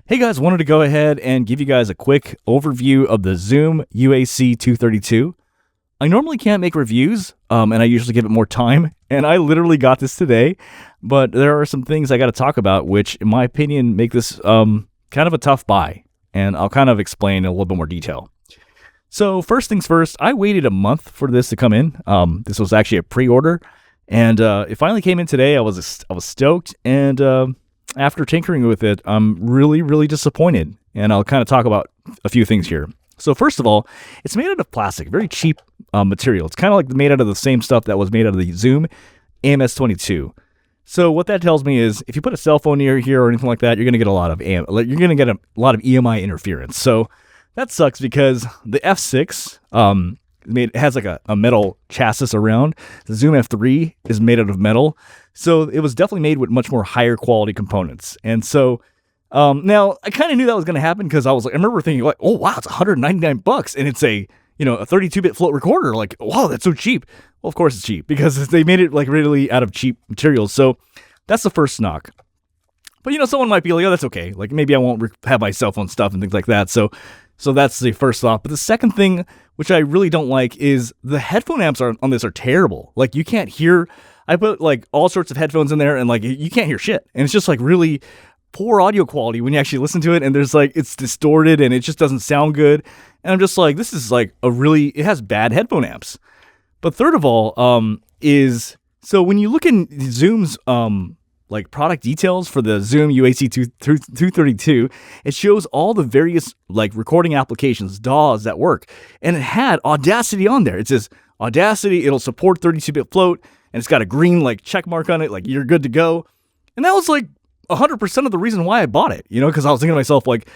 Hey guys, wanted to go ahead and give you guys a quick overview of the ZOOM UAC 232. I normally can't make reviews, and I usually give it more time, and I literally got this today, but there are some things I got to talk about, which, in my opinion, make this kind of a tough buy, and I'll kind of explain in a little bit more detail. So first things first, I waited a month for this to come in. This was actually a pre-order, and it finally came in today. I was stoked, and after tinkering with it, I'm really disappointed, and I'll kind of talk about a few things here. So first of all, it's made out of plastic, very cheap material. It's kind of like made out of the same stuff that was made out of the ZOOM AMS22. So what that tells me is, if you put a cell phone near here or anything like that, you're going to get a lot of EMI interference. So that sucks because the F6 has like a metal chassis around. The ZOOM F3 is made out of metal. So it was definitely made with much more higher quality components. And so now I kind of knew that was going to happen because I remember thinking like, oh wow, it's $199 and it's a 32-bit float recorder. Like, wow, that's so cheap. Well, of course it's cheap because they made it like really out of cheap materials. So that's the first knock. But someone might be like, oh, that's okay. Like maybe I won't have my cell phone stuff and things like that. So that's the first thought. But the second thing, which I really don't like, is the headphone amps on this are terrible. Like you can't hear. I put like all sorts of headphones in there and like you can't hear shit. And it's just like really poor audio quality when you actually listen to it. And there's like, it's distorted and it just doesn't sound good. And I'm just like, this is like it has bad headphone amps. But third of all, so when you look in ZOOM's like product details for the ZOOM UAC 232, it shows all the various like recording applications, DAWs that work. And it had Audacity on there. It says Audacity, it'll support 32-bit float. And it's got a green like check mark on it, like you're good to go. And that was like 100% of the reason why I bought it, because I was thinking to myself, like,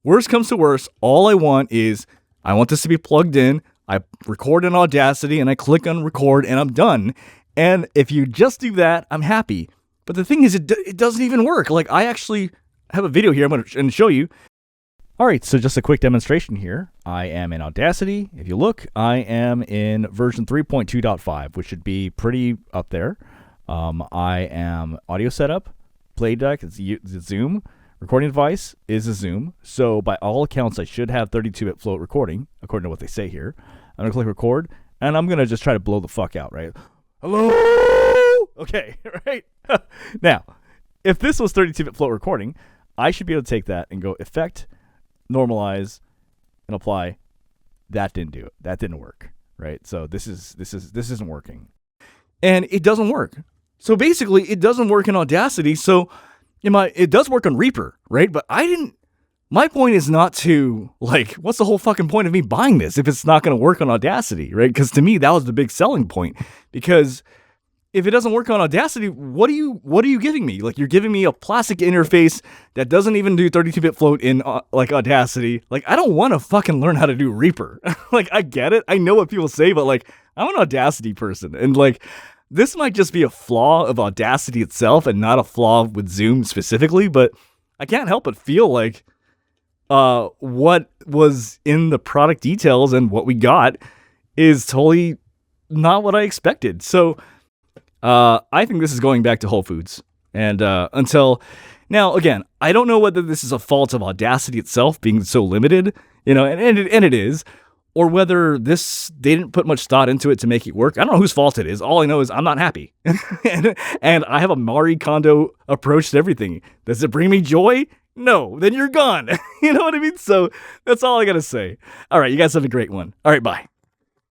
worst comes to worst, all I want this to be plugged in. I record in Audacity and I click on record and I'm done. And if you just do that, I'm happy. But the thing is, it doesn't even work. Like I actually have a video here I'm going to show you. All right, so just a quick demonstration here. I am in Audacity. If you look, I am in version 3.2.5, which should be pretty up there. I am audio setup, play deck, it's ZOOM. Recording device is a ZOOM. So by all accounts, I should have 32-bit float recording, according to what they say here. I'm going to click record, and I'm going to just try to blow the fuck out, right? Hello? Okay, right? Now, if this was 32-bit float recording, I should be able to take that and go effect, normalize, and apply. That didn't do it. That didn't work, right? So this isn't working, and it doesn't work. So basically, it doesn't work in Audacity. So it does work on Reaper, right? But my point is not to like, what's the whole fucking point of me buying this if it's not going to work on Audacity, right? Because to me, that was the big selling point. Because if it doesn't work on Audacity, what are you giving me? Like, you're giving me a plastic interface that doesn't even do 32-bit float in like Audacity. Like, I don't want to fucking learn how to do Reaper. Like, I get it. I know what people say, but like, I'm an Audacity person. And like, this might just be a flaw of Audacity itself and not a flaw with ZOOM specifically, but I can't help but feel like what was in the product details and what we got is totally not what I expected. So I think this is going back to Whole Foods. And until now, again, I don't know whether this is a fault of Audacity itself being so limited, and it is, or whether they didn't put much thought into it to make it work. I don't know whose fault it is. All I know is I'm not happy. and I have a Marie Kondo approach to everything. Does it bring me joy? No, then you're gone. You know what I mean? So that's all I got to say. All right, you guys have a great one. All right, bye.